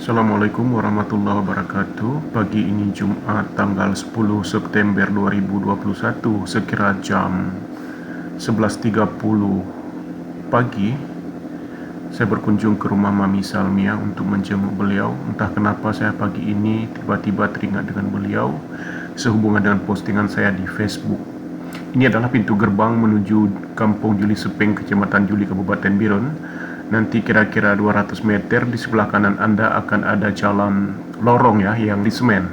Assalamualaikum warahmatullahi wabarakatuh. Pagi ini Jumat tanggal 10 September 2021 sekira jam 11.30 pagi. Saya berkunjung ke rumah Mami Salmia untuk menjenguk beliau. Entah kenapa saya pagi ini tiba-tiba teringat dengan beliau sehubungan dengan postingan saya di Facebook. Ini adalah pintu gerbang menuju Kampung Juli Sepeng, Kecamatan Juli, Kabupaten Biren. Nanti kira-kira 200 meter di sebelah kanan Anda akan ada jalan lorong ya, yang di semen.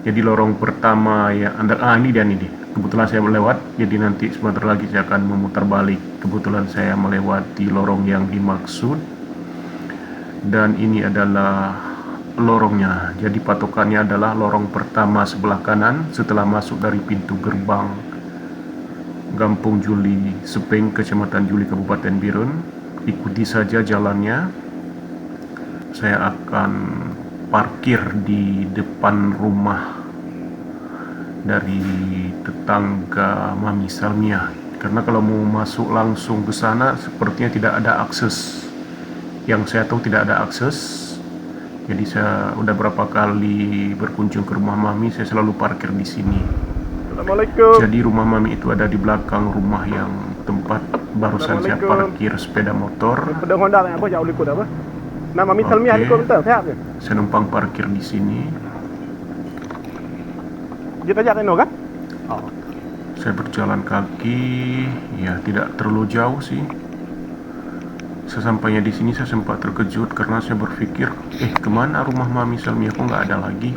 Jadi lorong pertama ya Anda, ini dia nih. Kebetulan saya melewat, jadi nanti sebentar lagi saya akan memutar balik. Kebetulan saya melewati lorong yang dimaksud. Dan ini adalah lorongnya. Jadi patokannya adalah lorong pertama sebelah kanan setelah masuk dari pintu gerbang Kampung Juli Sepeng, Kecamatan Juli, Kabupaten Biren. Ikuti saja jalannya. Saya akan parkir di depan rumah dari tetangga Mami Salmia, karena kalau mau masuk langsung ke sana sepertinya tidak ada akses. Yang saya tahu tidak ada akses. Jadi saya udah berapa kali berkunjung ke rumah Mami, saya selalu parkir di sini. Assalamualaikum. Jadi rumah Mami itu ada di belakang rumah yang tempat barusan saya parkir sepeda motor. Pedang Honda apa jauh likut apa? Nama Mami Salmia Oke. likut betul sehat ke? Saya numpang parkir di sini. Kita ajak Reno kan? Oh. Saya berjalan kaki, ya tidak terlalu jauh sih. Sesampainya di sini saya sempat terkejut karena saya berpikir, kemana rumah Mami Salmia, kok nggak ada lagi?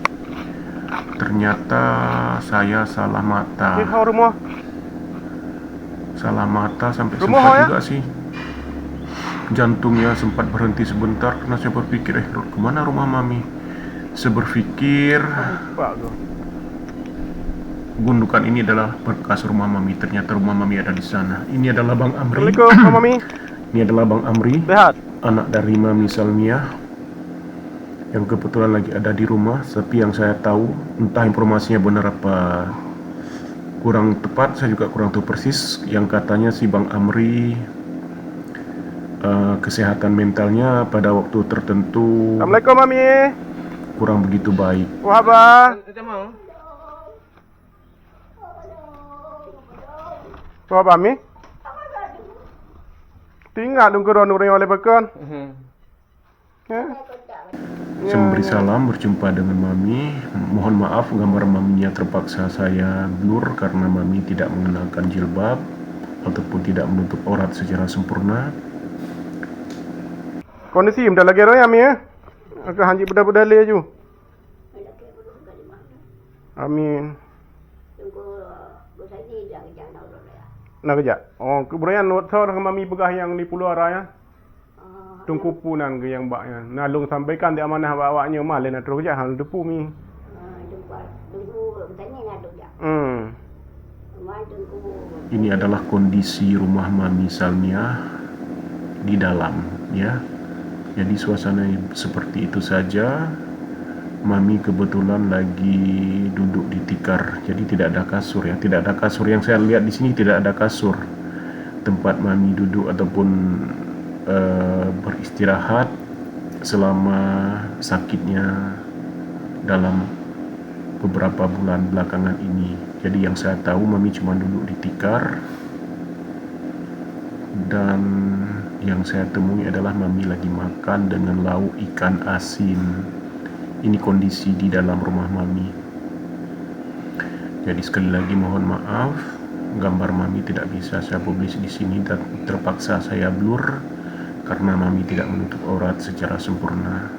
Ternyata saya salah mata. Kita rumah. Salah mata sampai Rumah sempat ya? juga sih. Jantungnya sempat berhenti sebentar karena saya berpikir, kemana rumah Mami? Saya berpikir, Pak tu. gundukan ini adalah bekas rumah Mami. Ternyata rumah Mami ada di sana. Ini adalah Bang Amri. Assalamualaikum Pak Mami. Ini adalah Bang Amri, Sehat. anak dari Mami Salmia, yang kebetulan lagi ada di rumah. Tapi yang saya tahu, entah informasinya benar apa kurang tepat, saya juga kurang tahu persis. Yang katanya si Bang Amri kesehatan mentalnya pada waktu tertentu Assalamualaikum Mami. kurang begitu baik. Wahaba. Wahaba Mami. Tinggal dong keron orang oleh bekon. Ya. Saya memberi salam, berjumpa dengan Mami. Mohon maaf gambar Maminya terpaksa saya blur karena Mami tidak mengenakan jilbab ataupun tidak menutup aurat secara sempurna. Kondisi dah lagi roh ya Mami ya. Agak hanji beda-beda le ju. Amin. Nak kerja. Oh, keberanian not sor Mami pegah yang di Pulau Ara ya. Tungkupunan ke yang baknya. Nalung sampaikan di amanah awaknya malih nak terus kerja hal depu mi. Ini adalah kondisi rumah Mami Salmia di dalam ya. Jadi suasana seperti itu saja. Mami kebetulan lagi duduk di tikar. Jadi tidak ada kasur ya. Tidak ada kasur, yang saya lihat di sini tidak ada kasur. Tempat Mami duduk ataupun beristirahat selama sakitnya dalam beberapa bulan belakangan ini. Jadi yang saya tahu Mami cuma duduk di tikar, dan yang saya temui adalah Mami lagi makan dengan lauk ikan asin. Ini kondisi di dalam rumah Mami. Jadi sekali lagi mohon maaf, gambar Mami tidak bisa saya publish di sini dan terpaksa saya blur karena Mami tidak menutup aurat secara sempurna.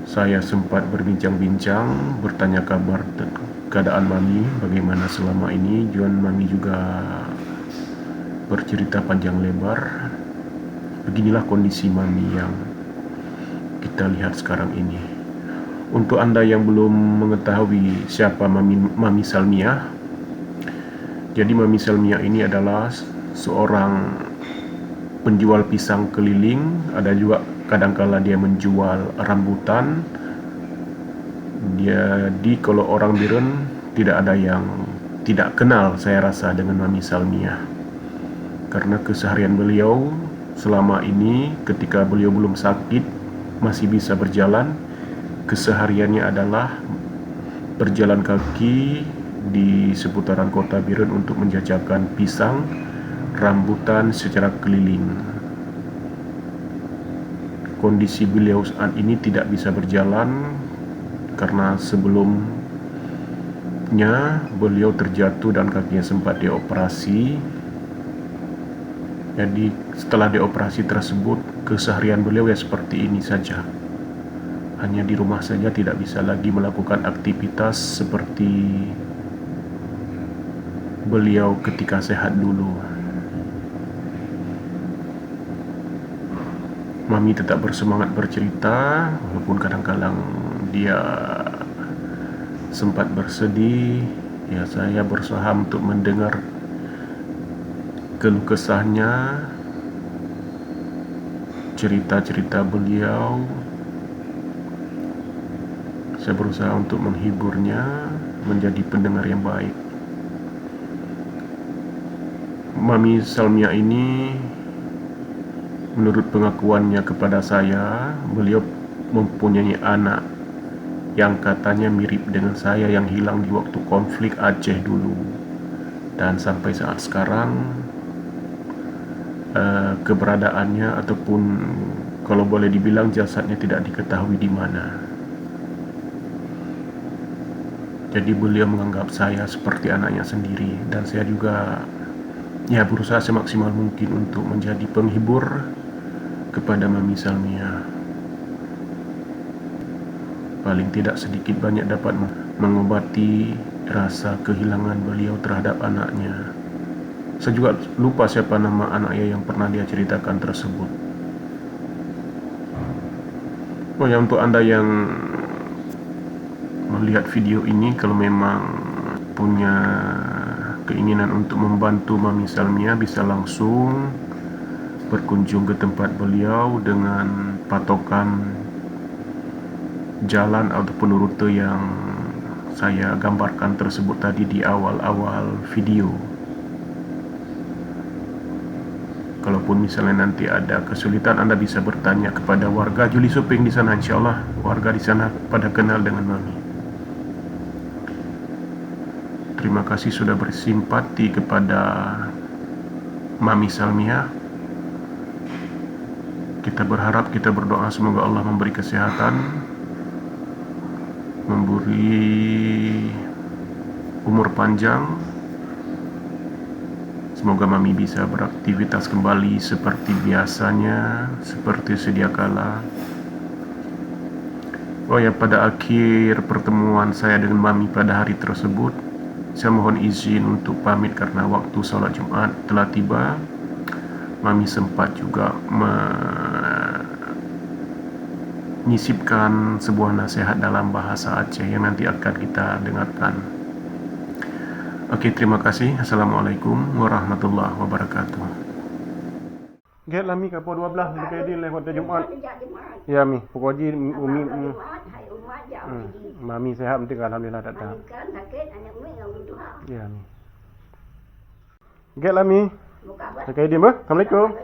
Saya sempat berbincang-bincang, bertanya kabar keadaan Mami, bagaimana selama ini. Juan Mami juga bercerita panjang lebar. Beginilah kondisi Mami yang kita lihat sekarang ini. Untuk Anda yang belum mengetahui siapa Mami Salmia, jadi Mami Salmia ini adalah seorang penjual pisang keliling. Ada juga kadangkala dia menjual rambutan. Jadi kalau orang Biren tidak ada yang tidak kenal saya rasa dengan Mami Salmia, karena keseharian beliau selama ini ketika beliau belum sakit masih bisa berjalan. Kesehariannya adalah berjalan kaki di seputaran kota Biren untuk menjajakan pisang, rambutan secara keliling. Kondisi beliau saat ini tidak bisa berjalan karena sebelumnya beliau terjatuh dan kakinya sempat dioperasi. Jadi setelah dioperasi tersebut, keseharian beliau ya seperti ini saja. Hanya di rumah saja, tidak bisa lagi melakukan aktivitas seperti beliau ketika sehat dulu. Mami tetap bersemangat bercerita, walaupun kadang-kadang dia sempat bersedih. Ya, saya berusaha untuk mendengar keluh kesahnya, cerita-cerita beliau. Saya berusaha untuk menghiburnya, menjadi pendengar yang baik. Mami Salmia ini, menurut pengakuannya kepada saya, beliau mempunyai anak yang katanya mirip dengan saya yang hilang di waktu konflik Aceh dulu. Dan sampai saat sekarang keberadaannya ataupun kalau boleh dibilang jasadnya tidak diketahui di mana. Jadi beliau menganggap saya seperti anaknya sendiri, dan saya juga ya berusaha semaksimal mungkin untuk menjadi penghibur kepada Mami Salmia. Paling tidak sedikit banyak dapat mengobati rasa kehilangan beliau terhadap anaknya. Saya juga lupa siapa nama anaknya yang pernah dia ceritakan tersebut. Oh ya, untuk Anda yang melihat video ini, kalau memang punya keinginan untuk membantu Mami Salmia, bisa langsung berkunjung ke tempat beliau dengan patokan jalan ataupun rute yang saya gambarkan tersebut tadi di awal-awal video. Kalaupun misalnya nanti ada kesulitan, Anda bisa bertanya kepada warga Juli Suping di sana. Insya Allah warga di sana pada kenal dengan Mami. Terima kasih sudah bersimpati kepada Mami Salmia. Kita berharap, kita berdoa semoga Allah memberi kesehatan, memberi umur panjang. Semoga Mami bisa beraktivitas kembali seperti biasanya, seperti sedia kala. Oh ya, pada akhir pertemuan saya dengan Mami pada hari tersebut, saya mohon izin untuk pamit karena waktu sholat Jumat telah tiba. Mami sempat juga menyisipkan sebuah nasihat dalam bahasa Aceh yang nanti akan kita dengarkan. Oke, terima kasih. Assalamualaikum warahmatullahi wabarakatuh. Get lah Mi kapo 12 dekat dia lewat Jumat. Ya Mi, pokoknya Umi Mami sehat penting alhamdulillah datang. Ya Mi. Get lah Mi. Dekat dia mah. Assalamualaikum.